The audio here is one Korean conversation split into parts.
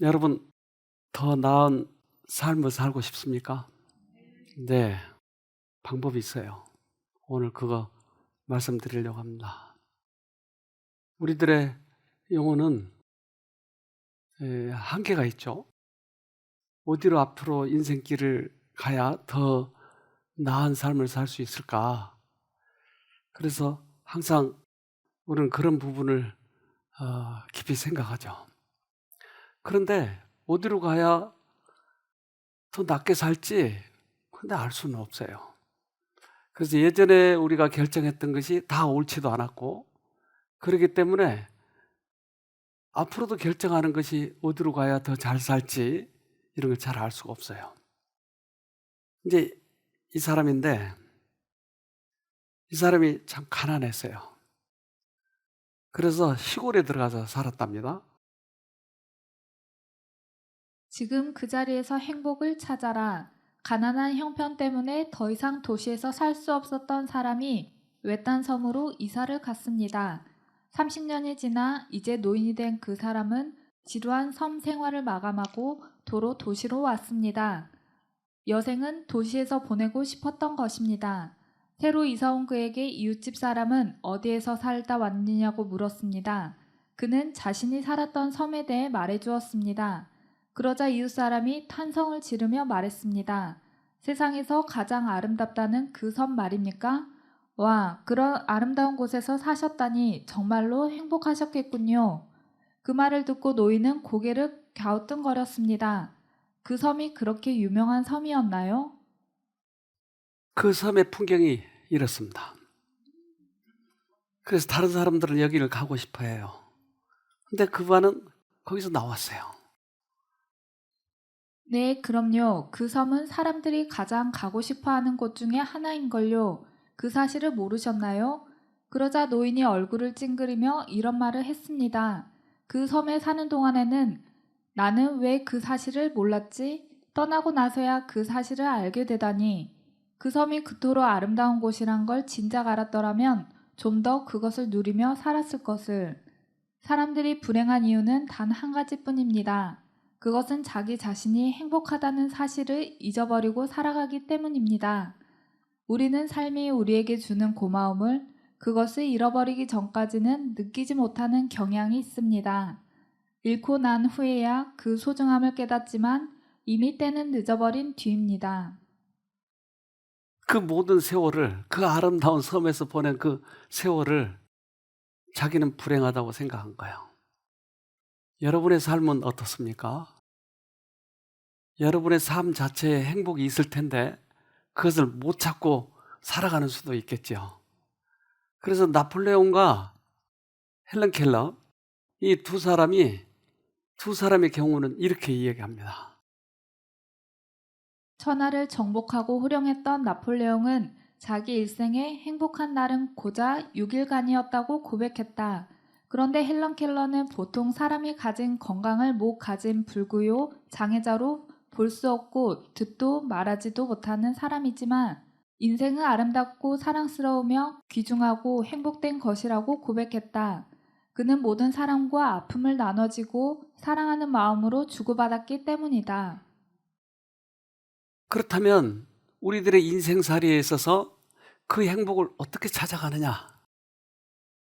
여러분, 더 나은 삶을 살고 싶습니까? 네, 방법이 있어요. 오늘 그거 말씀드리려고 합니다. 우리들의 영혼은 한계가 있죠. 어디로 앞으로 인생길을 가야 더 나은 삶을 살 수 있을까? 그래서 항상 우리는 그런 부분을 깊이 생각하죠. 그런데 어디로 가야 더 낫게 살지? 근데 알 수는 없어요. 그래서 예전에 우리가 결정했던 것이 다 옳지도 않았고, 그렇기 때문에 앞으로도 결정하는 것이 어디로 가야 더 잘 살지 이런 걸 잘 알 수가 없어요. 이제 이 사람인데, 이 사람이 참 가난했어요. 그래서 시골에 들어가서 살았답니다. 지금 그 자리에서 행복을 찾아라. 가난한 형편 때문에 더 이상 도시에서 살 수 없었던 사람이 외딴 섬으로 이사를 갔습니다. 30년이 지나 이제 노인이 된 그 사람은 지루한 섬 생활을 마감하고 도로 도시로 왔습니다. 여생은 도시에서 보내고 싶었던 것입니다. 새로 이사 온 그에게 이웃집 사람은 어디에서 살다 왔느냐고 물었습니다. 그는 자신이 살았던 섬에 대해 말해주었습니다. 그러자 이웃 사람이 탄성을 지르며 말했습니다. 세상에서 가장 아름답다는 그 섬 말입니까? 와, 그런 아름다운 곳에서 사셨다니 정말로 행복하셨겠군요. 그 말을 듣고 노인은 고개를 갸우뚱거렸습니다. 그 섬이 그렇게 유명한 섬이었나요? 그 섬의 풍경이 이렇습니다. 그래서 다른 사람들은 여기를 가고 싶어 해요. 근데 그분은 거기서 나왔어요. 네, 그럼요. 그 섬은 사람들이 가장 가고 싶어 하는 곳 중에 하나인걸요. 그 사실을 모르셨나요? 그러자 노인이 얼굴을 찡그리며 이런 말을 했습니다. 그 섬에 사는 동안에는 나는 왜 그 사실을 몰랐지? 떠나고 나서야 그 사실을 알게 되다니. 그 섬이 그토록 아름다운 곳이란 걸 진작 알았더라면 좀 더 그것을 누리며 살았을 것을. 사람들이 불행한 이유는 단 한 가지뿐입니다. 그것은 자기 자신이 행복하다는 사실을 잊어버리고 살아가기 때문입니다. 우리는 삶이 우리에게 주는 고마움을 그것을 잃어버리기 전까지는 느끼지 못하는 경향이 있습니다. 잃고 난 후에야 그 소중함을 깨닫지만 이미 때는 늦어버린 뒤입니다. 그 모든 세월을, 그 아름다운 섬에서 보낸 그 세월을 자기는 불행하다고 생각한 거예요. 여러분의 삶은 어떻습니까? 여러분의 삶 자체에 행복이 있을 텐데 그것을 못 찾고 살아가는 수도 있겠죠. 그래서 나폴레옹과 헬렌 켈러, 이 두 사람의 경우는 이렇게 이야기합니다. 천하를 정복하고 호령했던 나폴레옹은 자기 일생의 행복한 날은 고작 6일간이었다고 고백했다. 그런데 헬런 켈러는 보통 사람이 가진 건강을 못 가진 불구요 장애자로 볼 수 없고 듣도 말하지도 못하는 사람이지만 인생은 아름답고 사랑스러우며 귀중하고 행복된 것이라고 고백했다. 그는 모든 사람과 아픔을 나눠지고 사랑하는 마음으로 주고받았기 때문이다. 그렇다면 우리들의 인생살이에 있어서 그 행복을 어떻게 찾아가느냐?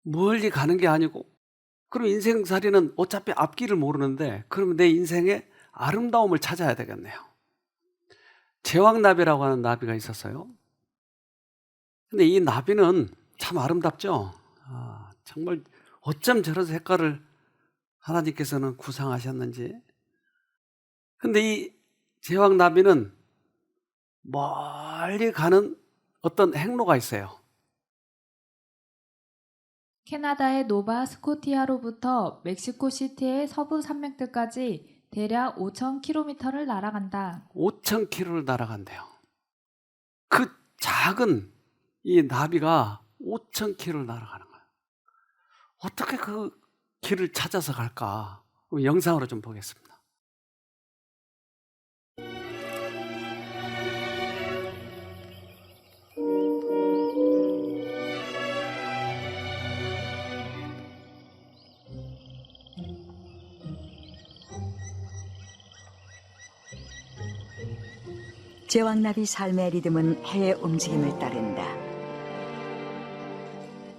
멀리 가는 게 아니고, 그럼 인생살이는 어차피 앞길을 모르는데, 그러면 내 인생의 아름다움을 찾아야 되겠네요. 제왕나비라고 하는 나비가 있었어요. 근데 이 나비는 참 아름답죠? 정말 어쩜 저런 색깔을 하나님께서는 구상하셨는지. 근데 이 제왕나비는 멀리 가는 어떤 행로가 있어요. 캐나다의 노바 스코티아로부터 멕시코 시티의 서부 산맥들까지 대략 5,000km를 날아간다. 5,000km를 날아간대요. 그 작은 이 나비가 5,000km를 날아가는 거예요. 어떻게 그 길을 찾아서 갈까? 영상으로 좀 보겠습니다. 제왕나비 삶의 리듬은 해의 움직임을 따른다.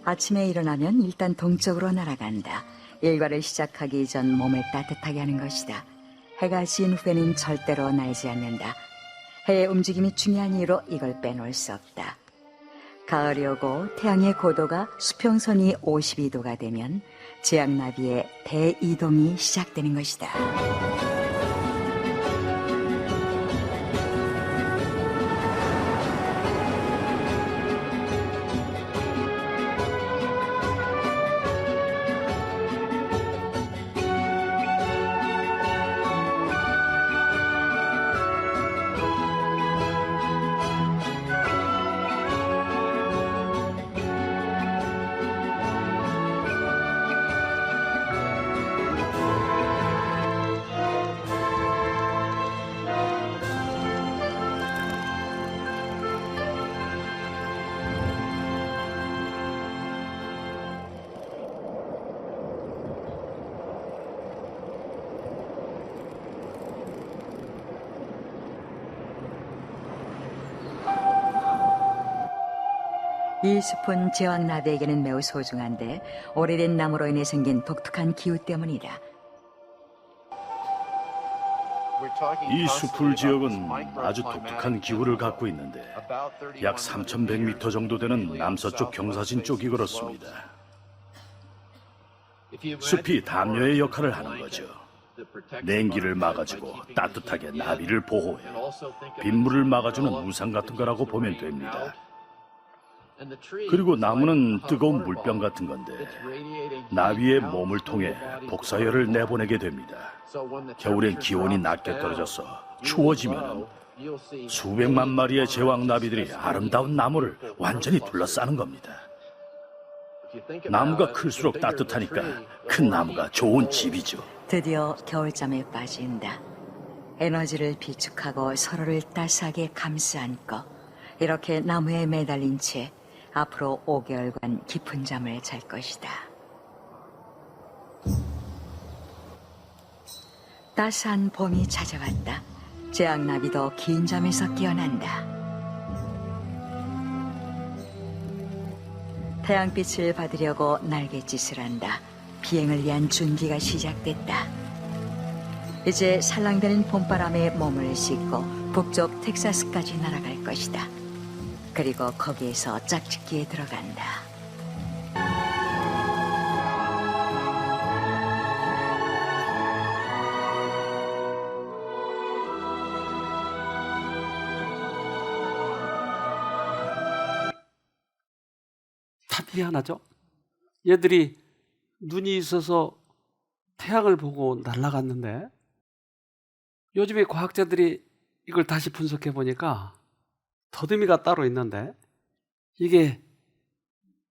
아침에 일어나면 일단 동쪽으로 날아간다. 일과를 시작하기 전 몸을 따뜻하게 하는 것이다. 해가 진 후에는 절대로 날지 않는다. 해의 움직임이 중요한 이유로 이걸 빼놓을 수 없다. 가을이 오고 태양의 고도가 수평선이 52도가 되면 제왕나비의 대이동이 시작되는 것이다. 이 숲은 제왕나비에게는 매우 소중한데 오래된 나무로 인해 생긴 독특한 기후 때문이다. 이 숲풀 지역은 아주 독특한 기후를 갖고 있는데 약 3,100m 정도 되는 남서쪽 경사진 쪽이 그렇습니다. 숲이 담요의 역할을 하는 거죠. 냉기를 막아주고 따뜻하게 나비를 보호해 빗물을 막아주는 우산 같은 거라고 보면 됩니다. 그리고 나무는 뜨거운 물병 같은 건데 나비의 몸을 통해 복사열을 내보내게 됩니다. 겨울엔 기온이 낮게 떨어져서 추워지면 수백만 마리의 제왕나비들이 아름다운 나무를 완전히 둘러싸는 겁니다. 나무가 클수록 따뜻하니까 큰 나무가 좋은 집이죠. 드디어 겨울잠에 빠진다. 에너지를 비축하고 서로를 따스하게 감싸 안고 이렇게 나무에 매달린 채 앞으로 5개월간 깊은 잠을 잘 것이다. 따스한 봄이 찾아왔다. 제왕나비도 긴 잠에서 깨어난다. 태양빛을 받으려고 날갯짓을 한다. 비행을 위한 준비가 시작됐다. 이제 살랑대는 봄바람에 몸을 싣고 북쪽 텍사스까지 날아갈 것이다. 그리고 거기에서 짝짓기에 들어간다. 참 희한하죠? 얘들이 눈이 있어서 태양을 보고 날아갔는데 요즘에 과학자들이 이걸 다시 분석해 보니까 더듬이가 따로 있는데 이게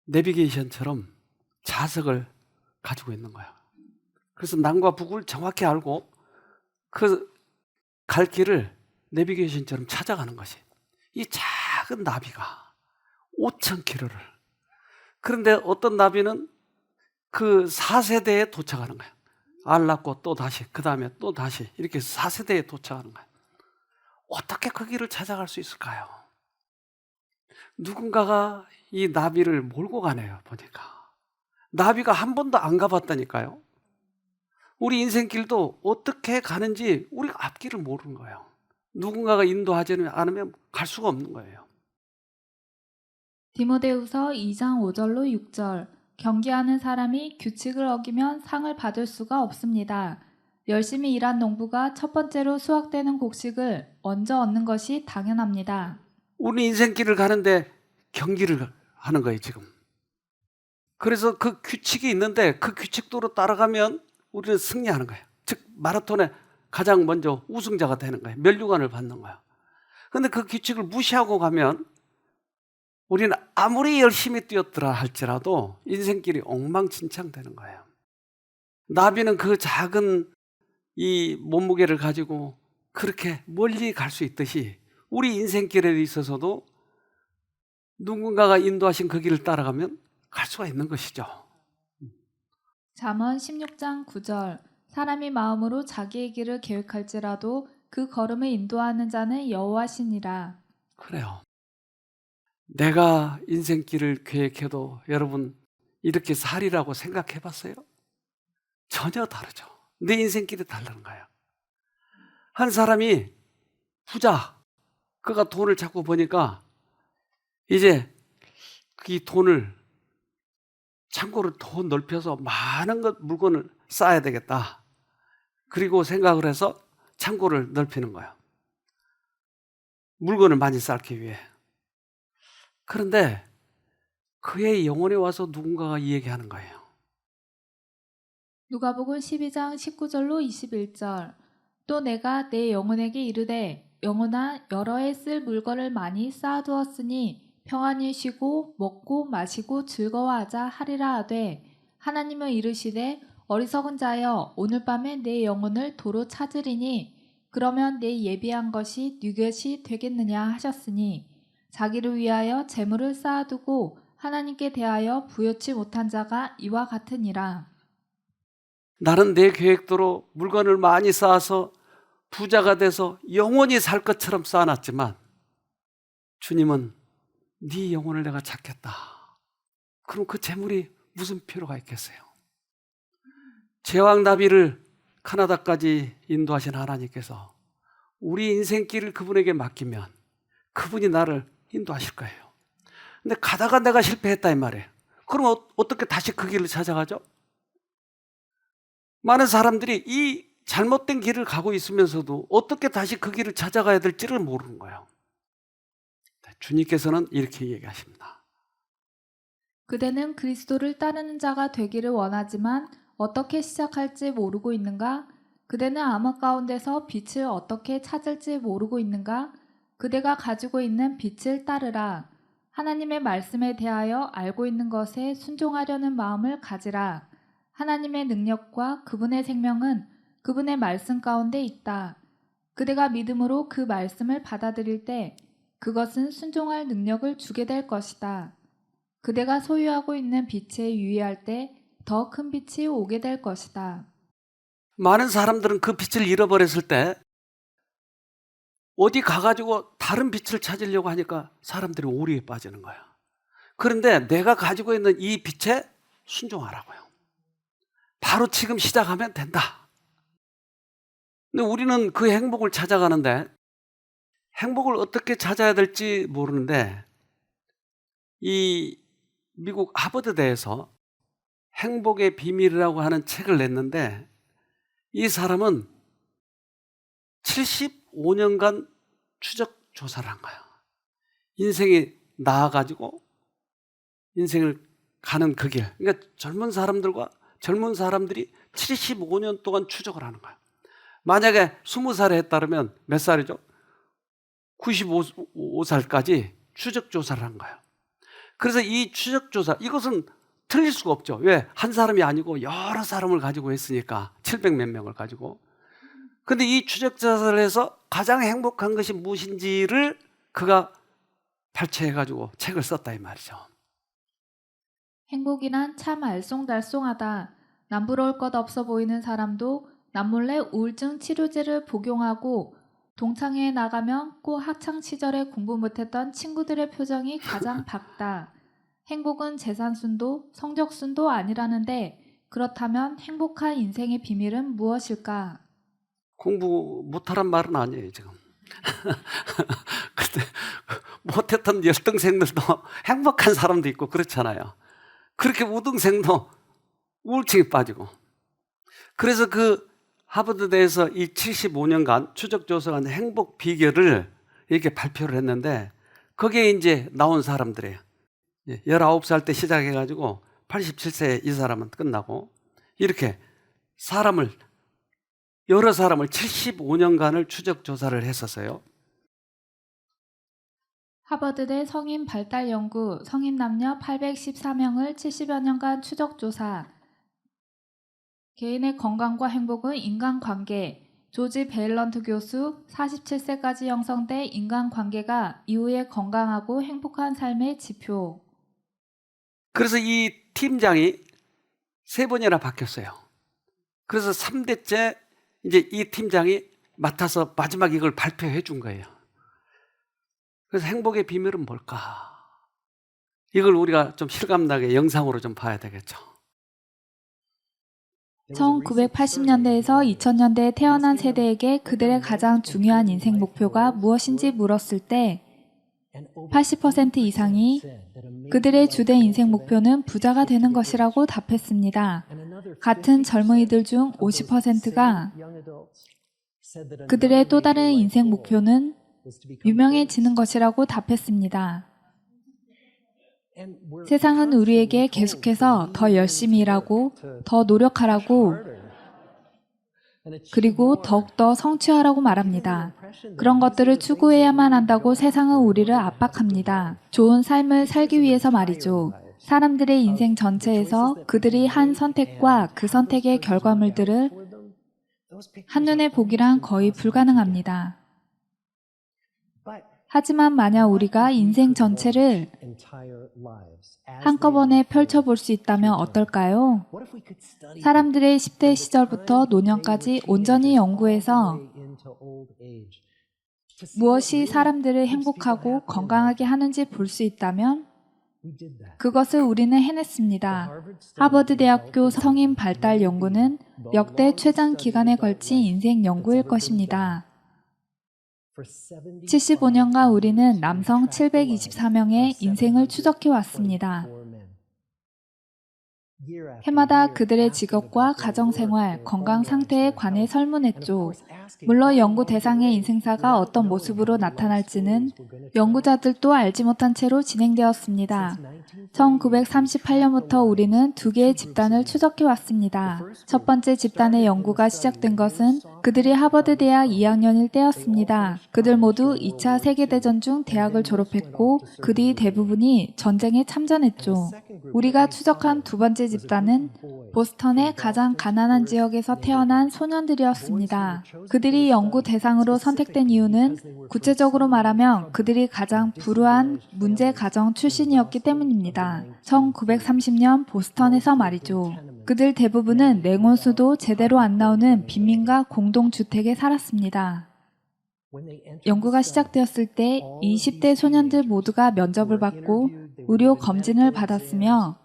내비게이션처럼 자석을 가지고 있는 거야. 그래서 남과 북을 정확히 알고 그 갈 길을 내비게이션처럼 찾아가는 것이. 이 작은 나비가 5,000km를. 그런데 어떤 나비는 그 4세대에 도착하는 거야. 알 낳고 또 다시, 그 다음에 또 다시 이렇게 4세대에 도착하는 거야. 어떻게 그 길을 찾아갈 수 있을까요? 누군가가 이 나비를 몰고 가네요, 보니까. 나비가 한 번도 안 가봤다니까요. 우리 인생길도 어떻게 가는지 우리가 앞길을 모르는 거예요. 누군가가 인도하지 않으면 갈 수가 없는 거예요. 디모데후서 2장 5절로 6절. 경계하는 사람이 규칙을 어기면 상을 받을 수가 없습니다. 열심히 일한 농부가 첫 번째로 수확되는 곡식을 먼저 얻는 것이 당연합니다. 우리 인생길을 가는데 경기를 하는 거예요, 지금. 그래서 그 규칙이 있는데 그 규칙대로 따라가면 우리는 승리하는 거예요. 즉 마라톤에 가장 먼저 우승자가 되는 거예요. 면류관을 받는 거예요. 그런데 그 규칙을 무시하고 가면 우리는 아무리 열심히 뛰었더라 할지라도 인생길이 엉망진창되는 거예요. 나비는 그 작은 이 몸무게를 가지고 그렇게 멀리 갈 수 있듯이 우리 인생길에 있어서도 누군가가 인도하신 그 길을 따라가면 갈 수가 있는 것이죠. 잠언 16장 9절. 사람이 마음으로 자기의 길을 계획할지라도 그 걸음을 인도하는 자는 여호와시니라. 그래요. 내가 인생길을 계획해도 여러분 이렇게 살이라고 생각해 봤어요? 전혀 다르죠. 내 인생길이 다른 거예요. 한 사람이 부자, 그가 돈을 자꾸 버니까 이제 이 돈을 창고를 더 넓혀서 많은 물건을 쌓아야 되겠다. 그리고 생각을 해서 창고를 넓히는 거예요. 물건을 많이 쌓기 위해. 그런데 그의 영혼에 와서 누군가가 이 얘기하는 거예요. 누가복음 12장 19절로 21절. 또 내가 내 영혼에게 이르되 영혼아 여러 해 쓸 물건을 많이 쌓아두었으니 평안히 쉬고 먹고 마시고 즐거워하자 하리라 하되 하나님은 이르시되 어리석은 자여 오늘 밤에 내 영혼을 도로 찾으리니 그러면 내 예비한 것이 네 것이 되겠느냐 하셨으니 자기를 위하여 재물을 쌓아두고 하나님께 대하여 부여치 못한 자가 이와 같으니라. 나는 내 계획대로 물건을 많이 쌓아서 부자가 돼서 영원히 살 것처럼 쌓아놨지만 주님은 네 영혼을 내가 찾겠다. 그럼 그 재물이 무슨 필요가 있겠어요? 제왕 나비를 카나다까지 인도하신 하나님께서 우리 인생길을 그분에게 맡기면 그분이 나를 인도하실 거예요. 근데 가다가 내가 실패했다 이 말이에요. 그럼 어떻게 다시 그 길을 찾아가죠? 많은 사람들이 이 잘못된 길을 가고 있으면서도 어떻게 다시 그 길을 찾아가야 될지를 모르는 거예요. 주님께서는 이렇게 얘기하십니다. 그대는 그리스도를 따르는 자가 되기를 원하지만 어떻게 시작할지 모르고 있는가? 그대는 암흑 가운데서 빛을 어떻게 찾을지 모르고 있는가? 그대가 가지고 있는 빛을 따르라. 하나님의 말씀에 대하여 알고 있는 것에 순종하려는 마음을 가지라. 하나님의 능력과 그분의 생명은 그분의 말씀 가운데 있다. 그대가 믿음으로 그 말씀을 받아들일 때 그것은 순종할 능력을 주게 될 것이다. 그대가 소유하고 있는 빛에 유의할 때 더 큰 빛이 오게 될 것이다. 많은 사람들은 그 빛을 잃어버렸을 때 어디 가가지고 다른 빛을 찾으려고 하니까 사람들이 오류에 빠지는 거야. 그런데 내가 가지고 있는 이 빛에 순종하라고요. 바로 지금 시작하면 된다. 근데 우리는 그 행복을 찾아가는데 행복을 어떻게 찾아야 될지 모르는데 이 미국 하버드대에서 행복의 비밀이라고 하는 책을 냈는데 이 사람은 75년간 추적 조사를 한 거야. 인생이 나아가지고 인생을 가는 그 길. 그러니까 젊은 사람들이 75년 동안 추적을 하는 거야. 만약에 20살에 했다면 몇 살이죠? 95살까지 추적 조사를 한 거야. 그래서 이 추적 조사, 이것은 틀릴 수가 없죠. 왜? 한 사람이 아니고 여러 사람을 가지고 했으니까 700몇 명을 가지고. 근데 이 추적 조사를 해서 가장 행복한 것이 무엇인지를 그가 발췌해가지고 책을 썼다 이 말이죠. 행복이란 참 알쏭달쏭하다. 남부러울 것 없어 보이는 사람도 남몰래 우울증 치료제를 복용하고 동창회에 나가면 꼭 학창 시절에 공부 못했던 친구들의 표정이 가장 밝다. 행복은 재산순도, 성적순도 아니라는데 그렇다면 행복한 인생의 비밀은 무엇일까? 공부 못하란 말은 아니에요 지금. 근데 못했던 열등생들도 행복한 사람도 있고 그렇잖아요. 그렇게 우등생도 우울증에 빠지고. 그래서 그 하버드대에서 이 75년간 추적조사한 행복 비결을 이렇게 발표를 했는데 거기에 이제 나온 사람들이에요. 19살 때 시작해가지고 87세 이 사람은 끝나고 이렇게 여러 사람을 75년간을 추적조사를 했었어요. 하버드대 성인 발달 연구 성인 남녀 814명을 70여 년간 추적조사. 개인의 건강과 행복은 인간관계. 조지 베일런트 교수 47세까지 형성된 인간관계가 이후에 건강하고 행복한 삶의 지표. 그래서 이 팀장이 3번이나 바뀌었어요. 그래서 3대째 이제 이 팀장이 맡아서 마지막 이걸 발표해 준 거예요. 그래서 행복의 비밀은 뭘까? 이걸 우리가 좀 실감나게 영상으로 좀 봐야 되겠죠. 1980년대에서 2000년대에 태어난 세대에게 그들의 가장 중요한 인생 목표가 무엇인지 물었을 때 80% 이상이 그들의 주된 인생 목표는 부자가 되는 것이라고 답했습니다. 같은 젊은이들 중 50%가 그들의 또 다른 인생 목표는 유명해지는 것이라고 답했습니다. 세상은 우리에게 계속해서 더 열심히 일하고 더 노력하라고 그리고 더욱더 성취하라고 말합니다. 그런 것들을 추구해야만 한다고 세상은 우리를 압박합니다. 좋은 삶을 살기 위해서 말이죠. 사람들의 인생 전체에서 그들이 한 선택과 그 선택의 결과물들을 한눈에 보기란 거의 불가능합니다. 하지만 만약 우리가 인생 전체를 한꺼번에 펼쳐볼 수 있다면 어떨까요? 사람들의 10대 시절부터 노년까지 온전히 연구해서 무엇이 사람들을 행복하고 건강하게 하는지 볼 수 있다면 그것을 우리는 해냈습니다. 하버드 대학교 성인 발달 연구는 역대 최장 기간에 걸친 인생 연구일 것입니다. 75년간 우리는 남성 724명의 인생을 추적해 왔습니다. 해마다 그들의 직업과 가정생활, 건강 상태에 관해 설문했죠. 물론 연구 대상의 인생사가 어떤 모습으로 나타날지는 연구자들도 알지 못한 채로 진행되었습니다. 1938년부터 우리는 두 개의 집단을 추적해 왔습니다. 첫 번째 집단의 연구가 시작된 것은 그들이 하버드 대학 2학년일 때였습니다. 그들 모두 2차 세계대전 중 대학을 졸업했고 그 뒤 대부분이 전쟁에 참전했죠. 우리가 추적한 두 번째 집단은 보스턴의 가장 가난한 지역에서 태어난 소년들이었습니다. 그들이 연구 대상으로 선택된 이유는 구체적으로 말하면 그들이 가장 불우한 문제 가정 출신이었기 때문입니다. 1930년 보스턴에서 말이죠. 그들 대부분은 냉온수도 제대로 안 나오는 빈민가 공동주택에 살았습니다. 연구가 시작되었을 때 20대 소년들 모두가 면접을 받고 의료 검진을 받았으며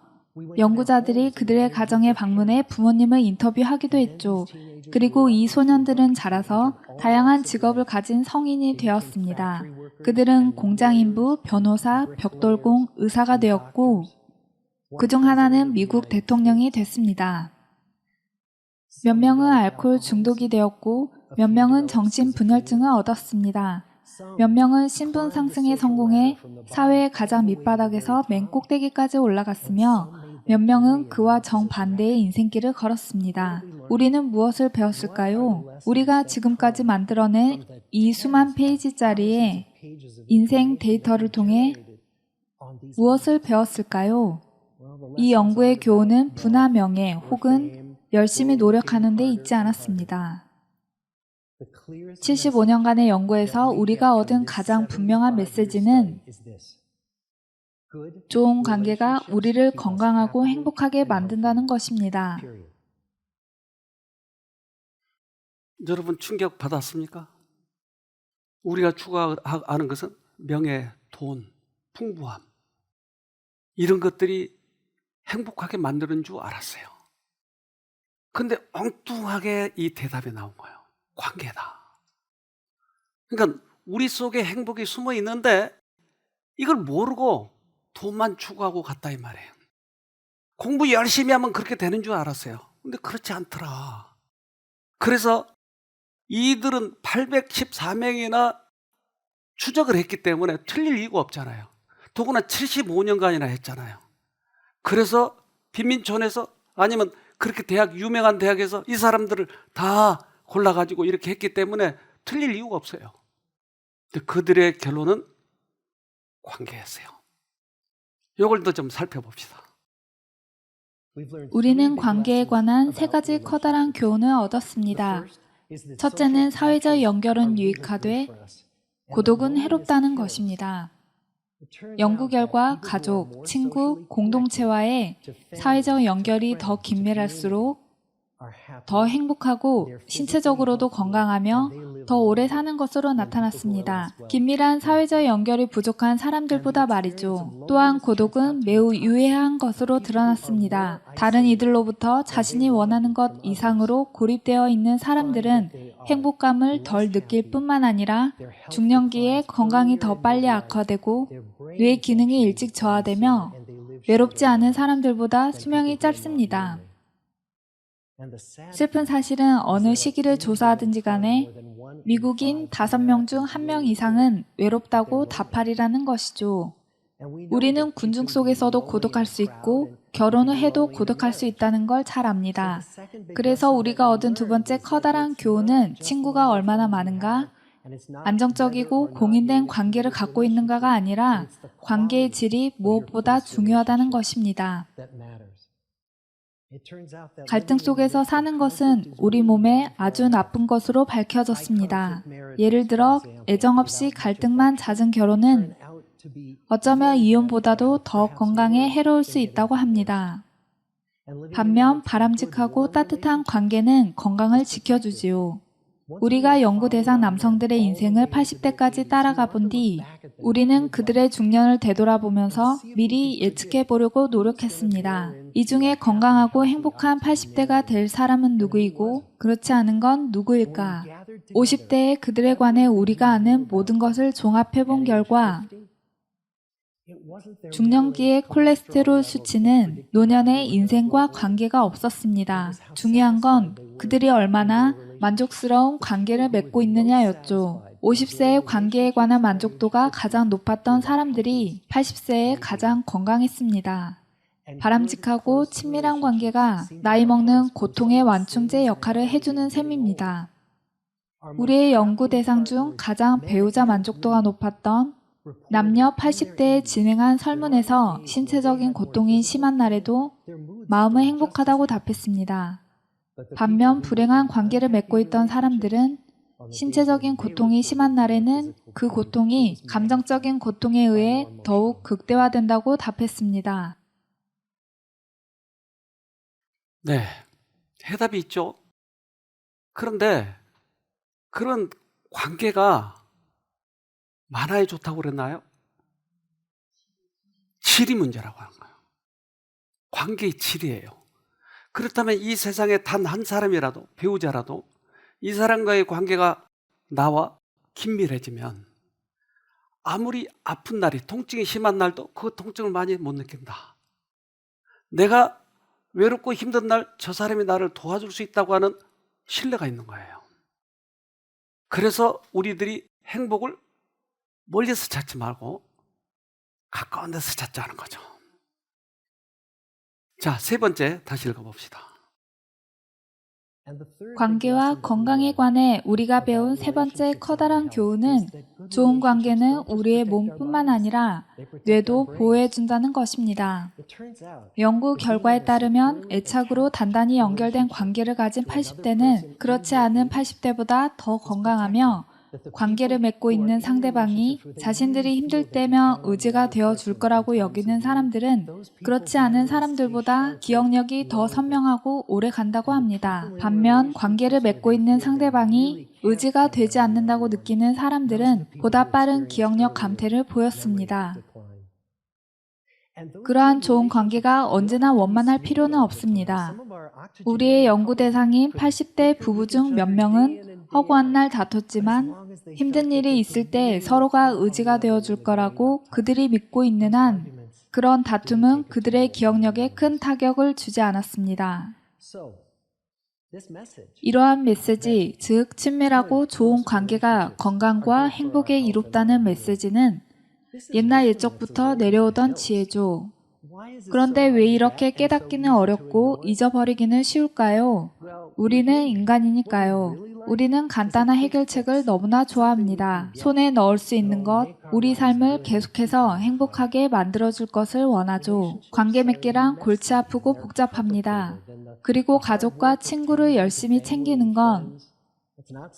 연구자들이 그들의 가정에 방문해 부모님을 인터뷰하기도 했죠. 그리고 이 소년들은 자라서 다양한 직업을 가진 성인이 되었습니다. 그들은 공장인부, 변호사, 벽돌공, 의사가 되었고 그중 하나는 미국 대통령이 됐습니다. 몇 명은 알코올 중독이 되었고 몇 명은 정신분열증을 얻었습니다. 몇 명은 신분 상승에 성공해 사회의 가장 밑바닥에서 맨 꼭대기까지 올라갔으며 몇 명은 그와 정반대의 인생길을 걸었습니다. 우리는 무엇을 배웠을까요? 우리가 지금까지 만들어낸 이 수만 페이지짜리의 인생 데이터를 통해 무엇을 배웠을까요? 이 연구의 교훈은 부나 명예 혹은 열심히 노력하는 데 있지 않았습니다. 75년간의 연구에서 우리가 얻은 가장 분명한 메시지는 좋은 관계가 우리를 건강하고 행복하게 만든다는 것입니다. 여러분 충격 받았습니까? 우리가 추구하는 것은 명예, 돈, 풍부함 이런 것들이 행복하게 만드는 줄 알았어요. 근데 엉뚱하게 이 대답이 나온 거예요. 관계다. 그러니까 우리 속에 행복이 숨어 있는데 이걸 모르고 돈만 추구하고 갔다 이 말이에요. 공부 열심히 하면 그렇게 되는 줄 알았어요. 근데 그렇지 않더라. 그래서 이들은 814명이나 추적을 했기 때문에 틀릴 이유가 없잖아요. 더구나 75년간이나 했잖아요. 그래서 빈민촌에서 아니면 그렇게 유명한 대학에서 이 사람들을 다 골라가지고 이렇게 했기 때문에 틀릴 이유가 없어요. 근데 그들의 결론은 관계였어요. 이걸 더 좀 살펴봅시다. 우리는 관계에 관한 세 가지 커다란 교훈을 얻었습니다. 첫째는 사회적 연결은 유익하되 고독은 해롭다는 것입니다. 연구 결과 가족, 친구, 공동체와의 사회적 연결이 더 긴밀할수록 더 행복하고 신체적으로도 건강하며 더 오래 사는 것으로 나타났습니다. 긴밀한 사회적 연결이 부족한 사람들보다 말이죠. 또한 고독은 매우 유해한 것으로 드러났습니다. 다른 이들로부터 자신이 원하는 것 이상으로 고립되어 있는 사람들은 행복감을 덜 느낄 뿐만 아니라 중년기에 건강이 더 빨리 악화되고 뇌 기능이 일찍 저하되며 외롭지 않은 사람들보다 수명이 짧습니다. 슬픈 사실은 어느 시기를 조사하든지 간에 미국인 5명 중 1명 이상은 외롭다고 답하리라는 것이죠. 우리는 군중 속에서도 고독할 수 있고 결혼을 해도 고독할 수 있다는 걸 잘 압니다. 그래서 우리가 얻은 두 번째 커다란 교훈은 친구가 얼마나 많은가, 안정적이고 공인된 관계를 갖고 있는가가 아니라 관계의 질이 무엇보다 중요하다는 것입니다. 갈등 속에서 사는 것은 우리 몸에 아주 나쁜 것으로 밝혀졌습니다. 예를 들어 애정 없이 갈등만 잦은 결혼은 어쩌면 이혼보다도 더 건강에 해로울 수 있다고 합니다. 반면 바람직하고 따뜻한 관계는 건강을 지켜주지요. 우리가 연구 대상 남성들의 인생을 80대까지 따라가 본 뒤 우리는 그들의 중년을 되돌아보면서 미리 예측해 보려고 노력했습니다. 이 중에 건강하고 행복한 80대가 될 사람은 누구이고 그렇지 않은 건 누구일까? 50대에 그들에 관해 우리가 아는 모든 것을 종합해 본 결과 중년기의 콜레스테롤 수치는 노년의 인생과 관계가 없었습니다. 중요한 건 그들이 얼마나 만족스러운 관계를 맺고 있느냐였죠. 50세의 관계에 관한 만족도가 가장 높았던 사람들이 80세에 가장 건강했습니다. 바람직하고 친밀한 관계가 나이 먹는 고통의 완충제 역할을 해주는 셈입니다. 우리의 연구 대상 중 가장 배우자 만족도가 높았던 남녀 80대에 진행한 설문에서 신체적인 고통이 심한 날에도 마음은 행복하다고 답했습니다. 반면 불행한 관계를 맺고 있던 사람들은 신체적인 고통이 심한 날에는 그 고통이 감정적인 고통에 의해 더욱 극대화된다고 답했습니다. 네, 해답이 있죠. 그런데 그런 관계가 만화에 좋다고 그랬나요? 질이 문제라고 하는 거예요. 관계의 질이에요. 그렇다면 이 세상에 단 한 사람이라도, 배우자라도 이 사람과의 관계가 나와 긴밀해지면 아무리 아픈 날이, 통증이 심한 날도 그 통증을 많이 못 느낀다. 내가 외롭고 힘든 날 저 사람이 나를 도와줄 수 있다고 하는 신뢰가 있는 거예요. 그래서 우리들이 행복을 멀리서 찾지 말고 가까운 데서 찾자는 거죠. 자, 세 번째 다시 읽어봅시다. 관계와 건강에 관해 우리가 배운 세 번째 커다란 교훈은 좋은 관계는 우리의 몸뿐만 아니라 뇌도 보호해준다는 것입니다. 연구 결과에 따르면 애착으로 단단히 연결된 관계를 가진 80대는 그렇지 않은 80대보다 더 건강하며 관계를 맺고 있는 상대방이 자신들이 힘들 때면 의지가 되어줄 거라고 여기는 사람들은 그렇지 않은 사람들보다 기억력이 더 선명하고 오래 간다고 합니다. 반면 관계를 맺고 있는 상대방이 의지가 되지 않는다고 느끼는 사람들은 보다 빠른 기억력 감퇴를 보였습니다. 그러한 좋은 관계가 언제나 원만할 필요는 없습니다. 우리의 연구 대상인 80대 부부 중 몇 명은 허구한 날 다퉜지만 힘든 일이 있을 때 서로가 의지가 되어줄 거라고 그들이 믿고 있는 한 그런 다툼은 그들의 기억력에 큰 타격을 주지 않았습니다. 이러한 메시지, 즉 친밀하고 좋은 관계가 건강과 행복에 이롭다는 메시지는 옛날 옛적부터 내려오던 지혜죠. 그런데 왜 이렇게 깨닫기는 어렵고 잊어버리기는 쉬울까요? 우리는 인간이니까요. 우리는 간단한 해결책을 너무나 좋아합니다. 손에 넣을 수 있는 것, 우리 삶을 계속해서 행복하게 만들어줄 것을 원하죠. 관계 맺기란 골치 아프고 복잡합니다. 그리고 가족과 친구를 열심히 챙기는 건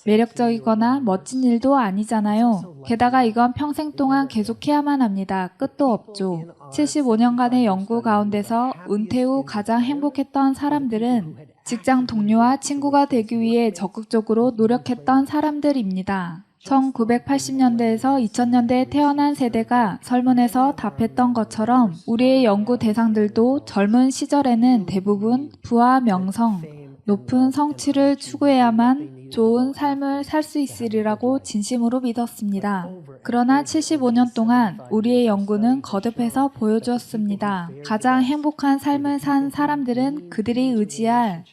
매력적이거나 멋진 일도 아니잖아요. 게다가 이건 평생 동안 계속해야만 합니다. 끝도 없죠. 75년간의 연구 가운데서 은퇴 후 가장 행복했던 사람들은 직장 동료와 친구가 되기 위해 적극적으로 노력했던 사람들입니다. 1980년대에서 2000년대에 태어난 세대가 설문에서 답했던 것처럼 우리의 연구 대상들도 젊은 시절에는 대부분 부와 명성, 높은 성취를 추구해야만 좋은 삶을 살 수 있으리라고 진심으로 믿었습니다. 그러나 75년 동안 우리의 연구는 거듭해서 보여주었습니다. 가장 행복한 삶을 산 사람들은 그들이 의지할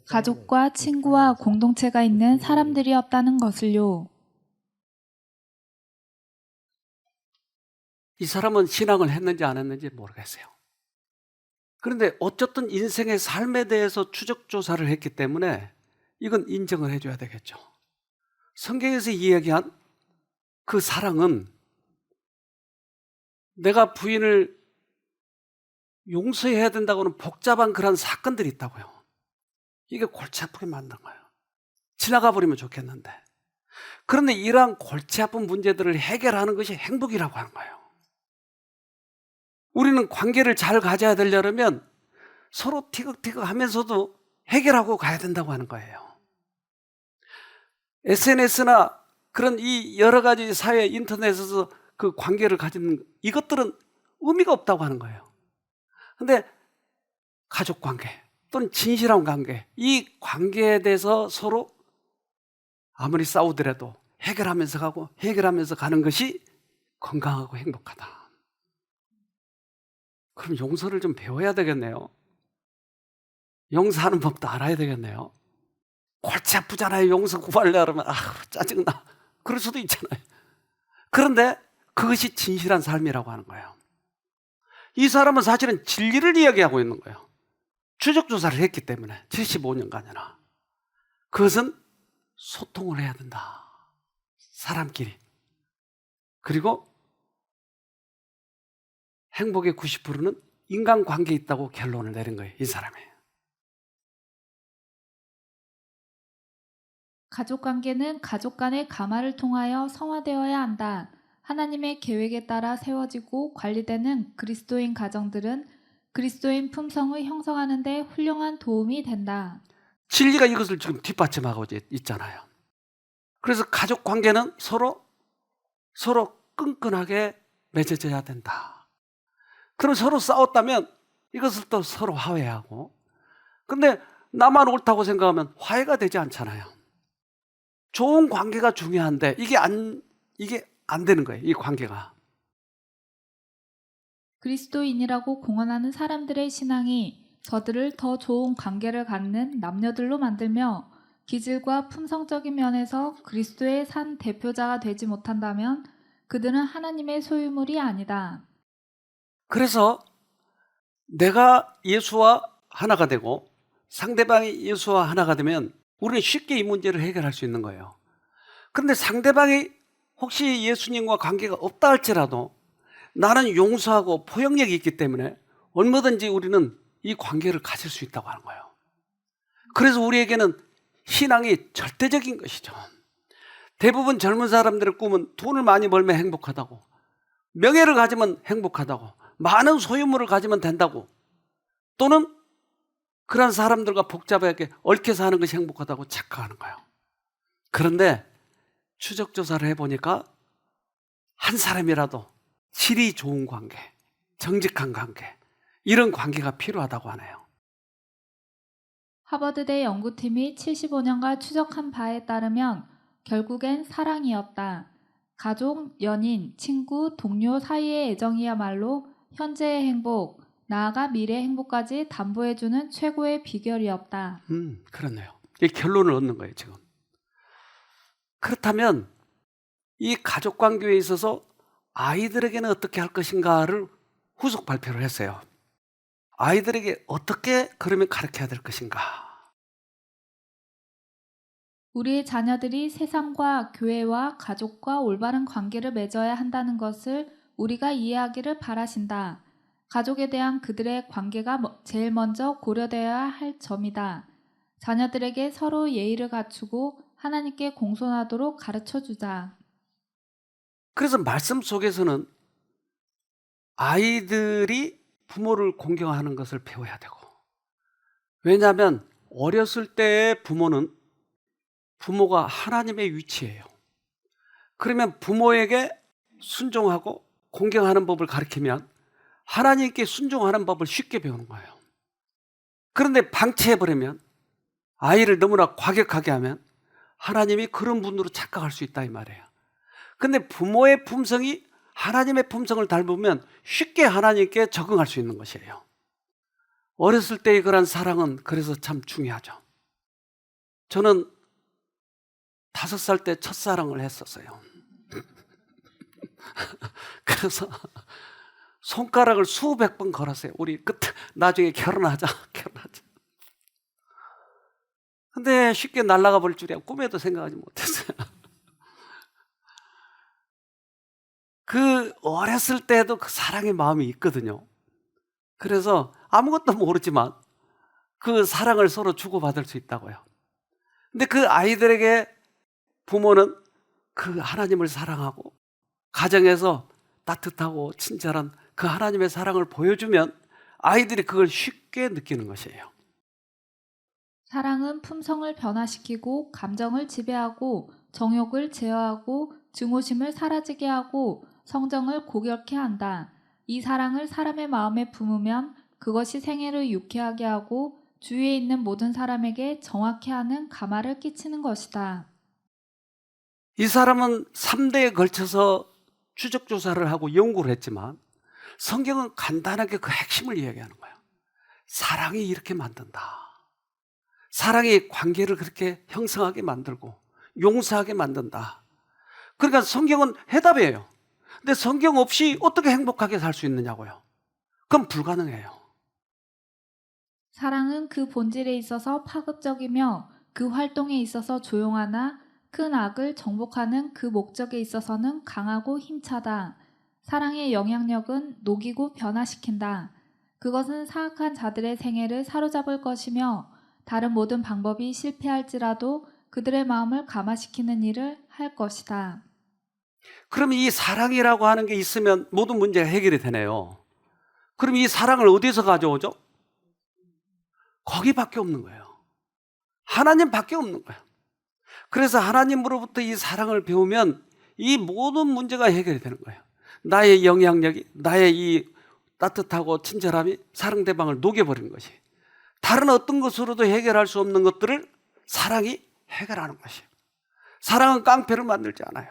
가족과 친구와 공동체가 있는 사람들이었다는 것을요. 이 사람은 신앙을 했는지 안 했는지 모르겠어요. 그런데 어쨌든 인생의 삶에 대해서 추적 조사를 했기 때문에 이건 인정을 해줘야 되겠죠. 성경에서 이야기한 그 사랑은 내가 부인을 용서해야 된다고는 복잡한 그런 사건들이 있다고요. 이게 골치 아프게 만든 거예요. 지나가 버리면 좋겠는데. 그런데 이러한 골치 아픈 문제들을 해결하는 것이 행복이라고 하는 거예요. 우리는 관계를 잘 가져야 되려면 서로 티격태격 하면서도 해결하고 가야 된다고 하는 거예요. SNS나 그런 이 여러 가지 사회 인터넷에서 그 관계를 가지는 이것들은 의미가 없다고 하는 거예요. 근데 가족 관계 또는 진실한 관계, 이 관계에 대해서 서로 아무리 싸우더라도 해결하면서 가는 것이 건강하고 행복하다. 그럼 용서를 좀 배워야 되겠네요. 용서하는 법도 알아야 되겠네요. 골치 아프잖아요. 용서 구하려면 짜증나. 그럴 수도 있잖아요. 그런데 그것이 진실한 삶이라고 하는 거예요. 이 사람은 사실은 진리를 이야기하고 있는 거예요. 추적 조사를 했기 때문에 75년간이나. 그것은 소통을 해야 된다. 사람끼리. 그리고 행복의 90%는 인간관계에 있다고 결론을 내린 거예요. 이 사람이. 가족관계는 가족 간의 가마를 통하여 성화되어야 한다. 하나님의 계획에 따라 세워지고 관리되는 그리스도인 가정들은 그리스도인 품성을 형성하는 데 훌륭한 도움이 된다. 진리가 이것을 지금 뒷받침하고 있잖아요. 그래서 가족 관계는 서로 끈끈하게 맺어져야 된다. 그럼 서로 싸웠다면 이것을 또 서로 화해하고, 근데 나만 옳다고 생각하면 화해가 되지 않잖아요. 좋은 관계가 중요한데 이게 안 되는 거예요. 이 관계가. 그리스도인이라고 공언하는 사람들의 신앙이 저들을 더 좋은 관계를 갖는 남녀들로 만들며 기질과 품성적인 면에서 그리스도의 산 대표자가 되지 못한다면 그들은 하나님의 소유물이 아니다. 그래서 내가 예수와 하나가 되고 상대방이 예수와 하나가 되면 우리는 쉽게 이 문제를 해결할 수 있는 거예요. 그런데 상대방이 혹시 예수님과 관계가 없다 할지라도 나는 용서하고 포용력이 있기 때문에 얼마든지 우리는 이 관계를 가질 수 있다고 하는 거예요. 그래서 우리에게는 신앙이 절대적인 것이죠. 대부분 젊은 사람들의 꿈은 돈을 많이 벌면 행복하다고, 명예를 가지면 행복하다고, 많은 소유물을 가지면 된다고, 또는 그런 사람들과 복잡하게 얽혀 사는 것이 행복하다고 착각하는 거예요. 그런데 추적 조사를 해보니까 한 사람이라도 질이 좋은 관계, 정직한 관계, 이런 관계가 필요하다고 하네요. 하버드대 연구팀이 75년간 추적한 바에 따르면 결국엔 사랑이었다. 가족, 연인, 친구, 동료 사이의 애정이야말로 현재의 행복, 나아가 미래의 행복까지 담보해주는 최고의 비결이었다. 그렇네요. 이 결론을 얻는 거예요, 지금. 그렇다면 이 가족 관계에 있어서 아이들에게는 어떻게 할 것인가를 후속 발표를 했어요. 아이들에게 어떻게 그러면 가르쳐야 될 것인가? 우리의 자녀들이 세상과 교회와 가족과 올바른 관계를 맺어야 한다는 것을 우리가 이해하기를 바라신다. 가족에 대한 그들의 관계가 제일 먼저 고려되어야 할 점이다. 자녀들에게 서로 예의를 갖추고 하나님께 공손하도록 가르쳐주자. 그래서 말씀 속에서는 아이들이 부모를 공경하는 것을 배워야 되고, 왜냐하면 어렸을 때의 부모가 하나님의 위치예요. 그러면 부모에게 순종하고 공경하는 법을 가르치면 하나님께 순종하는 법을 쉽게 배우는 거예요. 그런데 방치해버리면, 아이를 너무나 과격하게 하면 하나님이 그런 분으로 착각할 수 있다 이 말이에요. 근데 부모의 품성이 하나님의 품성을 닮으면 쉽게 하나님께 적응할 수 있는 것이에요. 어렸을 때의 그런 사랑은 그래서 참 중요하죠. 저는 5살 때 첫사랑을 했었어요. 그래서 손가락을 수백 번 걸었어요. 우리 나중에 결혼하자. 근데 쉽게 날아가 버릴 줄이야 꿈에도 생각하지 못했어요. 그 어렸을 때도 그 사랑의 마음이 있거든요. 그래서 아무것도 모르지만 그 사랑을 서로 주고받을 수 있다고요. 근데 그 아이들에게 부모는 그 하나님을 사랑하고 가정에서 따뜻하고 친절한 그 하나님의 사랑을 보여주면 아이들이 그걸 쉽게 느끼는 것이에요. 사랑은 품성을 변화시키고 감정을 지배하고 정욕을 제어하고 증오심을 사라지게 하고 성정을 고결케 한다. 이 사랑을 사람의 마음에 품으면 그것이 생애를 유쾌하게 하고 주위에 있는 모든 사람에게 정확히 하는 감화를 끼치는 것이다. 이 사람은 3대에 걸쳐서 추적 조사를 하고 연구를 했지만 성경은 간단하게 그 핵심을 이야기하는 거예요. 사랑이 이렇게 만든다. 사랑이 관계를 그렇게 형성하게 만들고 용서하게 만든다. 그러니까 성경은 해답이에요. 근데 성경 없이 어떻게 행복하게 살 수 있느냐고요. 그건 불가능해요. 사랑은 그 본질에 있어서 파급적이며 그 활동에 있어서 조용하나 큰 악을 정복하는 그 목적에 있어서는 강하고 힘차다. 사랑의 영향력은 녹이고 변화시킨다. 그것은 사악한 자들의 생애를 사로잡을 것이며 다른 모든 방법이 실패할지라도 그들의 마음을 감화시키는 일을 할 것이다. 그럼 이 사랑이라고 하는 게 있으면 모든 문제가 해결이 되네요. 그럼 이 사랑을 어디서 가져오죠? 거기밖에 없는 거예요. 하나님밖에 없는 거예요. 그래서 하나님으로부터 이 사랑을 배우면 이 모든 문제가 해결이 되는 거예요. 나의 영향력이, 나의 이 따뜻하고 친절함이 상대방을 녹여버리는 것이, 다른 어떤 것으로도 해결할 수 없는 것들을 사랑이 해결하는 것이에요. 사랑은 깡패를 만들지 않아요.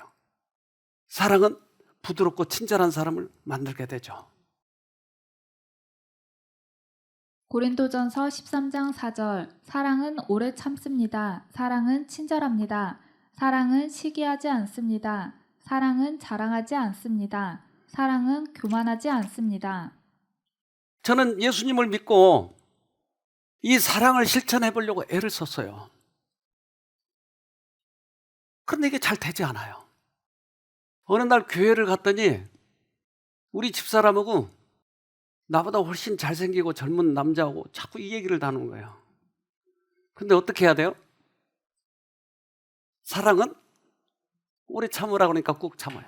사랑은 부드럽고 친절한 사람을 만들게 되죠. 고린도전서 13장 4절 사랑은 오래 참습니다. 사랑은 친절합니다. 사랑은 시기하지 않습니다. 사랑은 자랑하지 않습니다. 사랑은 교만하지 않습니다. 저는 예수님을 믿고 이 사랑을 실천해 보려고 애를 썼어요. 그런데 이게 잘 되지 않아요. 어느 날 교회를 갔더니 우리 집사람하고 나보다 훨씬 잘생기고 젊은 남자하고 자꾸 이 얘기를 나누는 거예요. 근데 어떻게 해야 돼요? 사랑은 오래 참으라고 하니까 꾹 참아요.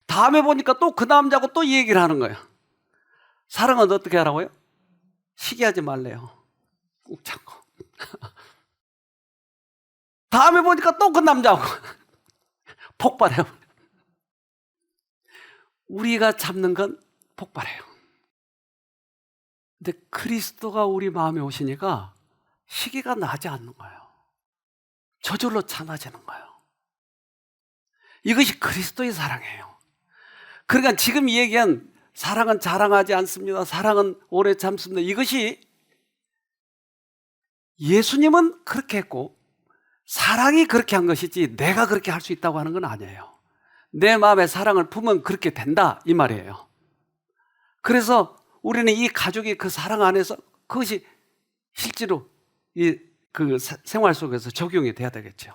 다음에 보니까 또 그 남자하고 또 이 얘기를 하는 거예요. 사랑은 어떻게 하라고요? 시기하지 말래요. 꾹 참고. 다음에 보니까 또 그 남자하고 폭발해요. 우리가 참는 건 폭발해요. 근데 그리스도가 우리 마음에 오시니까 시기가 나지 않는 거예요. 저절로 참아지는 거예요. 이것이 그리스도의 사랑이에요. 그러니까 지금 이 얘기한 사랑은 자랑하지 않습니다. 사랑은 오래 참습니다. 이것이 예수님은 그렇게 했고 사랑이 그렇게 한 것이지 내가 그렇게 할 수 있다고 하는 건 아니에요. 내 마음에 사랑을 품으면 그렇게 된다 이 말이에요. 그래서 우리는 이 가족이 그 사랑 안에서 그것이 실제로 그 생활 속에서 적용이 돼야 되겠죠.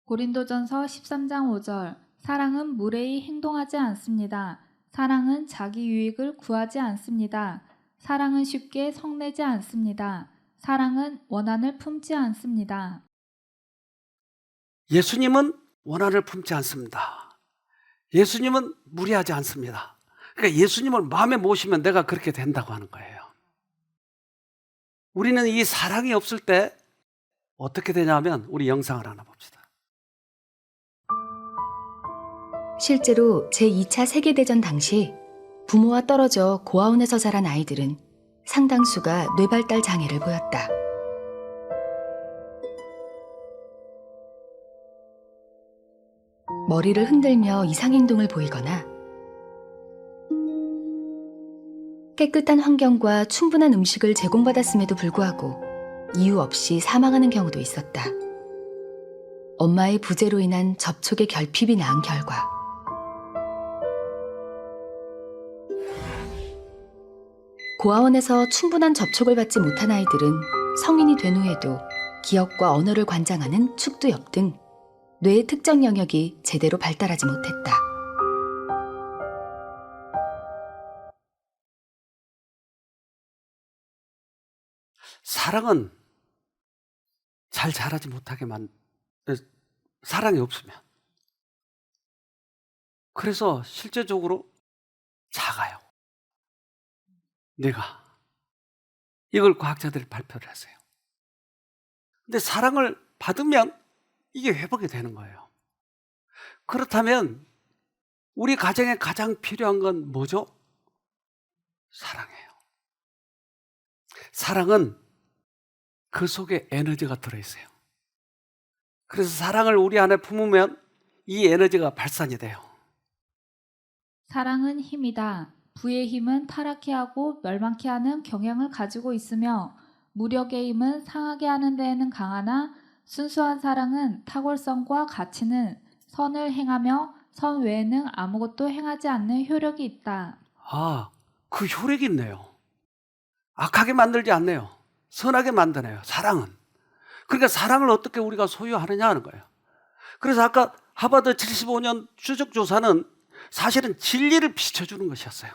고린도전서 13장 5절 사랑은 무례히 행동하지 않습니다. 사랑은 자기 유익을 구하지 않습니다. 사랑은 쉽게 성내지 않습니다. 사랑은 원한을 품지 않습니다. 예수님은 원한을 품지 않습니다. 예수님은 무리하지 않습니다. 그러니까 예수님을 마음에 모시면 내가 그렇게 된다고 하는 거예요. 우리는 이 사랑이 없을 때 어떻게 되냐면 우리 영상을 하나 봅시다. 실제로 제2차 세계대전 당시 부모와 떨어져 고아원에서 자란 아이들은 상당수가 뇌발달 장애를 보였다. 머리를 흔들며 이상행동을 보이거나 깨끗한 환경과 충분한 음식을 제공받았음에도 불구하고 이유 없이 사망하는 경우도 있었다. 엄마의 부재로 인한 접촉의 결핍이 낳은 결과. 고아원에서 충분한 접촉을 받지 못한 아이들은 성인이 된 후에도 기억과 언어를 관장하는 축두엽 등 뇌의 특정 영역이 제대로 발달하지 못했다. 사랑은 잘 자라지 못하게 사랑이 없으면. 그래서 실제적으로 작아요. 뇌가. 이걸 과학자들이 발표를 했어요. 근데 사랑을 받으면 이게 회복이 되는 거예요. 그렇다면 우리 가정에 가장 필요한 건 뭐죠? 사랑이에요. 사랑은 그 속에 에너지가 들어있어요. 그래서 사랑을 우리 안에 품으면 이 에너지가 발산이 돼요. 사랑은 힘이다. 부의 힘은 타락케 하고 멸망케 하는 경향을 가지고 있으며 무력의 힘은 상하게 하는 데에는 강하나 순수한 사랑은 탁월성과 가치는 선을 행하며 선 외에는 아무것도 행하지 않는 효력이 있다. 아, 그 효력이 있네요. 악하게 만들지 않네요. 선하게 만드네요. 사랑은. 그러니까 사랑을 어떻게 우리가 소유하느냐 하는 거예요. 그래서 아까 하버드 75년 추적 조사는 사실은 진리를 비춰주는 것이었어요.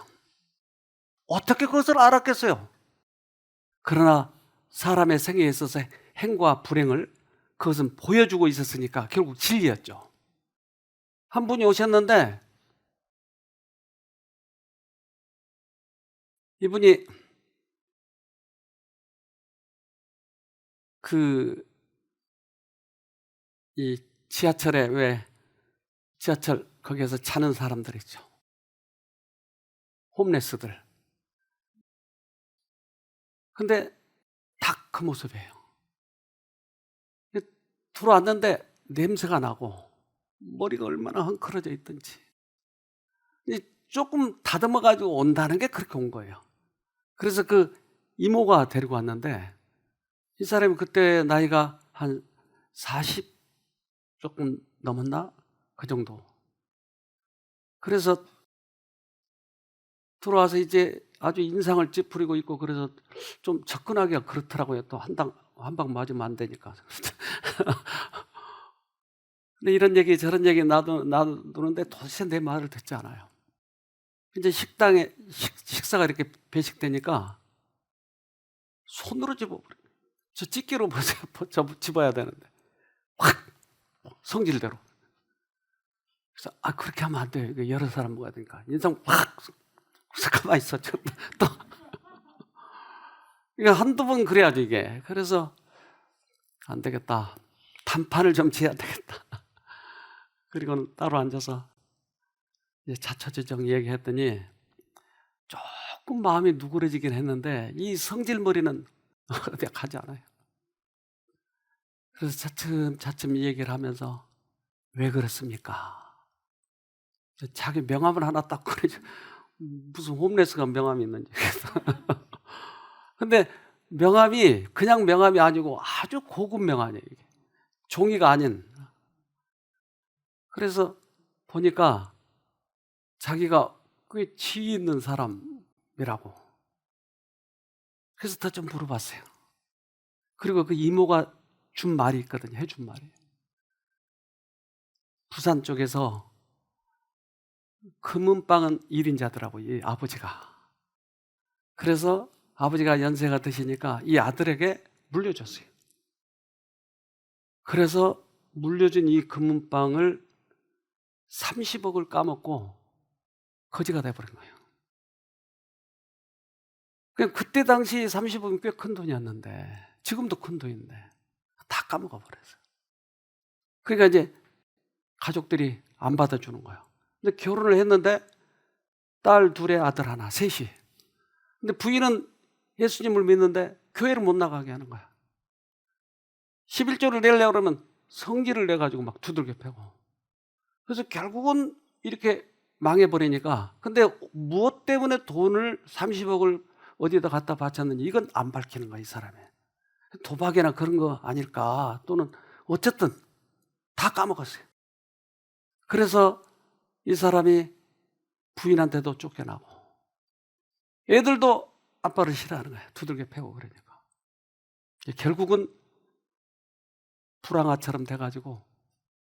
어떻게 그것을 알았겠어요? 그러나 사람의 생애에 있어서 행과 불행을 그것은 보여주고 있었으니까 결국 진리였죠. 한 분이 오셨는데 이분이 이 지하철에 왜 지하철 거기에서 자는 사람들 있죠. 홈레스들. 근데 딱 그 모습이에요. 들어왔는데 냄새가 나고 머리가 얼마나 헝클어져 있든지 조금 다듬어가지고 온다는 게 그렇게 온 거예요. 그래서 그 이모가 데리고 왔는데 이 사람이 그때 나이가 한 40 조금 넘었나? 그 정도. 그래서 들어와서 이제 아주 인상을 찌푸리고 있고 그래서 좀 접근하기가 그렇더라고요. 또 한 방 맞으면 안 되니까. 근데 이런 얘기 저런 얘기 놔두는데 도대체 내 말을 듣지 않아요. 이제 식당에 식사가 이렇게 배식되니까 손으로 집어버려요. 저 집게로 집어야 되는데 확 성질대로. 그래서 그렇게 하면 안 돼요. 이거 여러 사람 먹어야 되니까 인상 확 가만히 있어. 또 이거 한두 번 그래야죠 이게. 그래서 안 되겠다. 단판을 좀 지어야 되겠다. 그리고는 따로 앉아서 이제 자초지종 얘기했더니 조금 마음이 누그러지긴 했는데 이 성질머리는 어디 가지 않아요. 그래서 차츰 얘기를 하면서 왜 그렇습니까? 자기 명함을 하나 딱 그러죠. 무슨 홈레스가 명함이 있는지. 근데 명함이 그냥 명함이 아니고 아주 고급 명함이에요. 이게. 종이가 아닌. 그래서 보니까 자기가 꽤 지위 있는 사람이라고. 그래서 더 좀 물어봤어요. 그리고 그 이모가 준 말이 있거든요. 해준 말이. 부산 쪽에서 금은방은 1인자더라고, 이 아버지가. 그래서 아버지가 연세가 드시니까 이 아들에게 물려줬어요. 그래서 물려준 이 금은방을 30억을 까먹고 거지가 돼버린 거예요. 그때 당시 30억은 꽤 큰 돈이었는데 지금도 큰 돈인데 다 까먹어 버렸어요. 그러니까 이제 가족들이 안 받아주는 거예요. 근데 결혼을 했는데 딸 둘에 아들 하나, 셋이. 근데 부인은 예수님을 믿는데 교회를 못 나가게 하는 거야. 11조를 내려고 그러면 성질을 내가지고 막 두들겨 패고. 그래서 결국은 이렇게 망해버리니까. 근데 무엇 때문에 돈을 30억을 어디에다 갖다 바쳤는지 이건 안 밝히는 거야, 이 사람이. 도박이나 그런 거 아닐까. 또는 어쨌든 다 까먹었어요. 그래서 이 사람이 부인한테도 쫓겨나고 애들도 아빠를 싫어하는 거예요. 두들겨 패고 그러니까. 결국은 불황아처럼 돼가지고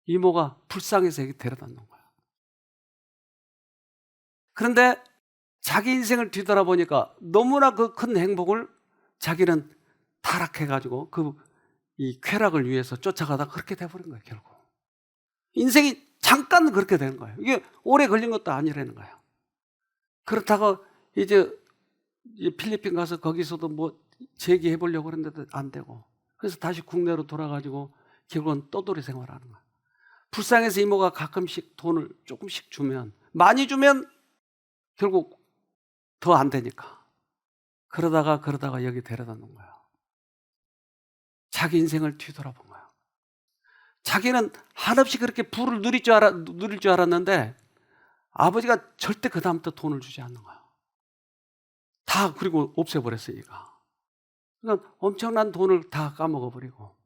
이모가 불쌍해서 여기 데려다 놓은 거예요. 그런데 자기 인생을 뒤돌아보니까 너무나 그 큰 행복을 자기는 타락해가지고 이 쾌락을 위해서 쫓아가다가 그렇게 돼버린 거예요, 결국. 인생이 잠깐 그렇게 되는 거예요. 이게 오래 걸린 것도 아니라는 거예요. 그렇다고 이제 필리핀 가서 거기서도 뭐 재기해 보려고 그랬는데도 안 되고, 그래서 다시 국내로 돌아가지고 결국은 떠돌이 생활하는 거예요. 불쌍해서 이모가 가끔씩 돈을 조금씩 주면, 많이 주면 결국 더 안 되니까 그러다가 여기 데려다 놓은 거예요. 자기 인생을 뒤돌아본 거예요. 자기는 한없이 그렇게 부를 누릴 줄 알았는데 아버지가 절대 그 다음부터 돈을 주지 않는 거예요. 다 그리고 없애버렸으니까. 그러니까 엄청난 돈을 다 까먹어버리고.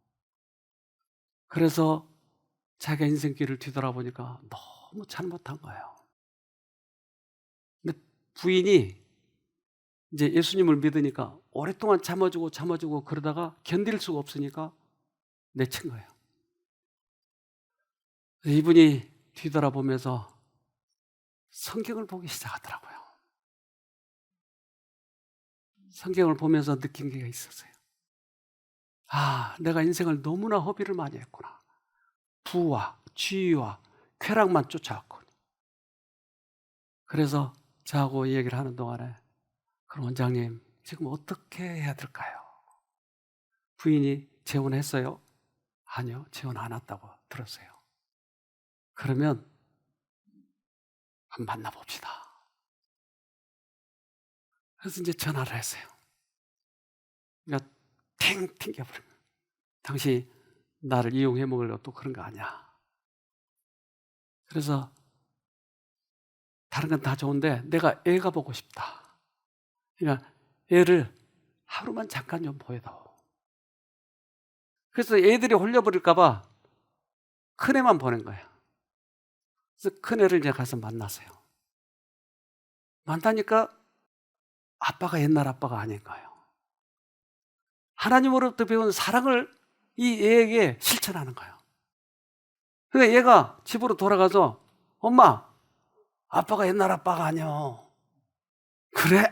그래서 자기 인생길을 뒤돌아보니까 너무 잘못한 거예요. 근데 부인이 이제 예수님을 믿으니까 오랫동안 참아주고 그러다가 견딜 수가 없으니까 내친 거예요. 이분이 뒤돌아보면서 성경을 보기 시작하더라고요. 성경을 보면서 느낀 게 있었어요. 아, 내가 인생을 너무나 허비를 많이 했구나. 부와 지위와 쾌락만 쫓아왔군. 그래서 저하고 이 얘기를 하는 동안에, 그럼 원장님 지금 어떻게 해야 될까요? 부인이 재혼했어요? 아니요, 재혼 안 했다고 들었어요. 그러면 한번 만나봅시다. 그래서 이제 전화를 했어요. 그러니까 탱 튕겨버린 거예요. 당신 나를 이용해 먹으려고 또 그런 거 아니야. 그래서 다른 건 다 좋은데 내가 애가 보고 싶다. 그러니까 애를 하루만 잠깐 좀 보여다오. 그래서 애들이 홀려버릴까 봐 큰애만 보낸 거예요. 그래서 큰애를 이제 가서 만났어요. 만나니까 아빠가 옛날 아빠가 아닌 거예요. 하나님으로부터 배운 사랑을 이 애에게 실천하는 거예요. 그러니까 얘가 집으로 돌아가서 엄마, 아빠가 옛날 아빠가 아니야. 그래?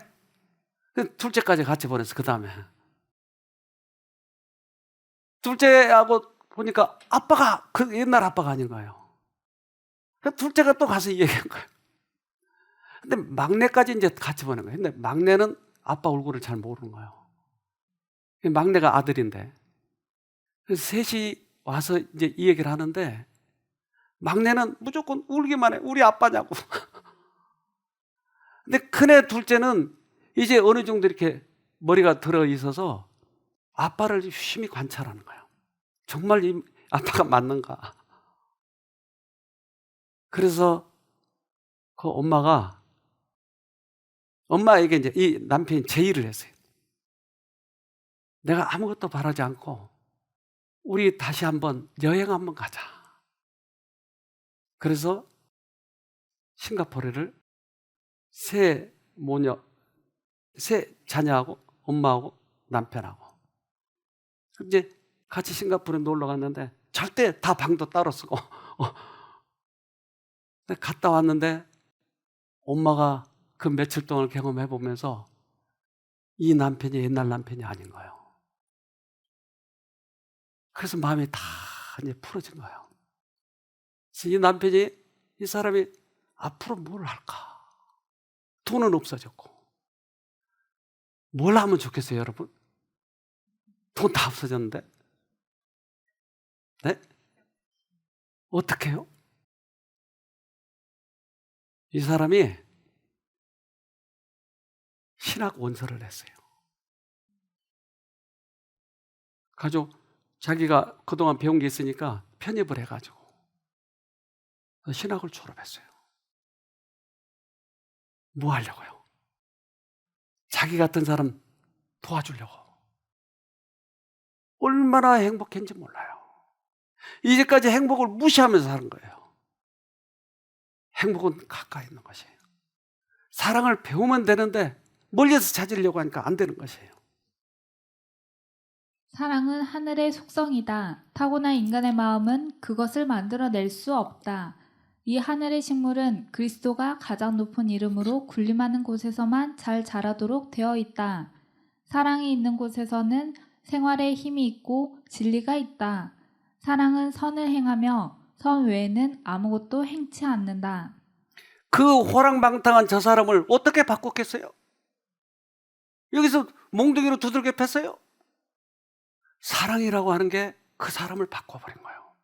둘째까지 같이 보냈어. 그 다음에 둘째하고 보니까 아빠가 그 옛날 아빠가 아닌 거예요. 둘째가 또 가서 얘기한 거예요. 근데 막내까지 이제 같이 보낸 거예요. 근데 막내는 아빠 얼굴을 잘 모르는 거예요. 막내가 아들인데. 그래서 셋이 와서 이제 이 얘기를 하는데 막내는 무조건 울기만 해. 우리 아빠냐고. 근데 큰애 둘째는 이제 어느 정도 이렇게 머리가 들어 있어서 아빠를 유심히 관찰하는 거예요. 정말 이 아빠가 맞는가. 그래서 그 엄마에게 이제 이 남편이 제의를 했어요. 내가 아무것도 바라지 않고 우리 다시 한번 여행 한번 가자. 그래서 싱가포르를 세 자녀하고 엄마하고 남편하고 이제 같이 싱가포르에 놀러 갔는데 절대 다 방도 따로 쓰고 갔다 왔는데 엄마가 그 며칠 동안 경험해 보면서 이 남편이 옛날 남편이 아닌 거예요. 그래서 마음이 다 이제 풀어진 거예요. 그래서 이 사람이 앞으로 뭘 할까? 돈은 없어졌고 뭘 하면 좋겠어요, 여러분? 돈 다 없어졌는데? 네? 어떻게 해요? 이 사람이 신학 원서를 냈어요. 가지고 자기가 그동안 배운 게 있으니까 편입을 해가지고 신학을 졸업했어요. 뭐 하려고요? 자기 같은 사람 도와주려고. 얼마나 행복했는지 몰라요. 이제까지 행복을 무시하면서 사는 거예요. 행복은 가까이 있는 것이에요. 사랑을 배우면 되는데 멀리서 찾으려고 하니까 안 되는 것이에요. 사랑은 하늘의 속성이다. 타고난 인간의 마음은 그것을 만들어낼 수 없다. 이 하늘의 식물은 그리스도가 가장 높은 이름으로 군림하는 곳에서만 잘 자라도록 되어 있다. 사랑이 있는 곳에서는 생활에 힘이 있고 진리가 있다. 사랑은 선을 행하며 선 외에는 아무것도 행치 않는다. 그 호랑방탕한 저 사람을 어떻게 바꿨겠어요? 여기서 몽둥이로 두들겨 팼어요? 사랑이라고 하는 게 그 사람을 바꿔버린 거예요.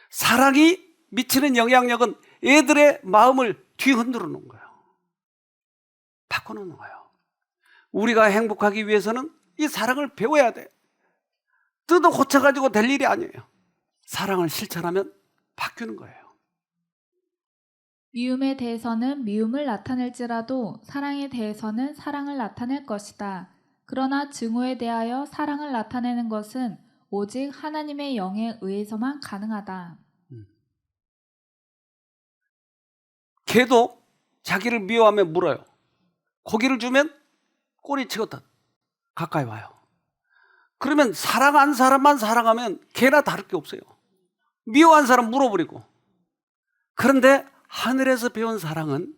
사랑이 미치는 영향력은 애들의 마음을 뒤흔들어 놓은 거예요. 바꿔놓는 거예요. 우리가 행복하기 위해서는 이 사랑을 배워야 돼. 뜯어 고쳐가지고 될 일이 아니에요. 사랑을 실천하면 바뀌는 거예요. 미움에 대해서는 미움을 나타낼지라도 사랑에 대해서는 사랑을 나타낼 것이다. 그러나 증오에 대하여 사랑을 나타내는 것은 오직 하나님의 영에 의해서만 가능하다. 개도 자기를 미워하면 물어요. 고기를 주면 꼬리치거든 가까이 와요. 그러면 사랑한 사람만 사랑하면 개나 다를 게 없어요. 미워한 사람 물어버리고. 그런데 하늘에서 배운 사랑은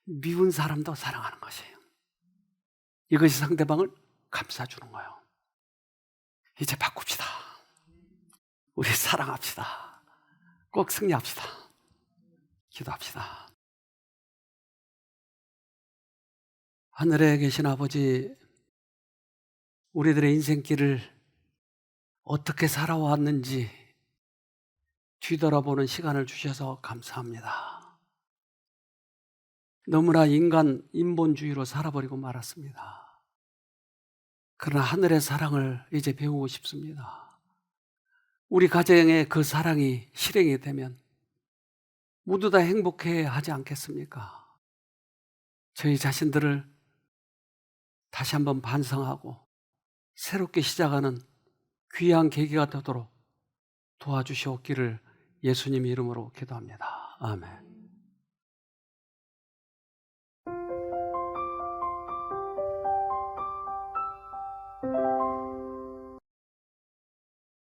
미운 사람도 사랑하는 것이에요. 이것이 상대방을 감싸주는 거예요. 이제 바꿉시다. 우리 사랑합시다. 꼭 승리합시다. 기도합시다. 하늘에 계신 아버지, 우리들의 인생길을 어떻게 살아왔는지 뒤돌아보는 시간을 주셔서 감사합니다. 너무나 인본주의로 살아버리고 말았습니다. 그러나 하늘의 사랑을 이제 배우고 싶습니다. 우리 가정에 그 사랑이 실행이 되면 모두 다 행복해 하지 않겠습니까? 저희 자신들을 다시 한번 반성하고 새롭게 시작하는 귀한 계기가 되도록 도와주시옵기를 예수님 이름으로 기도합니다. 아멘.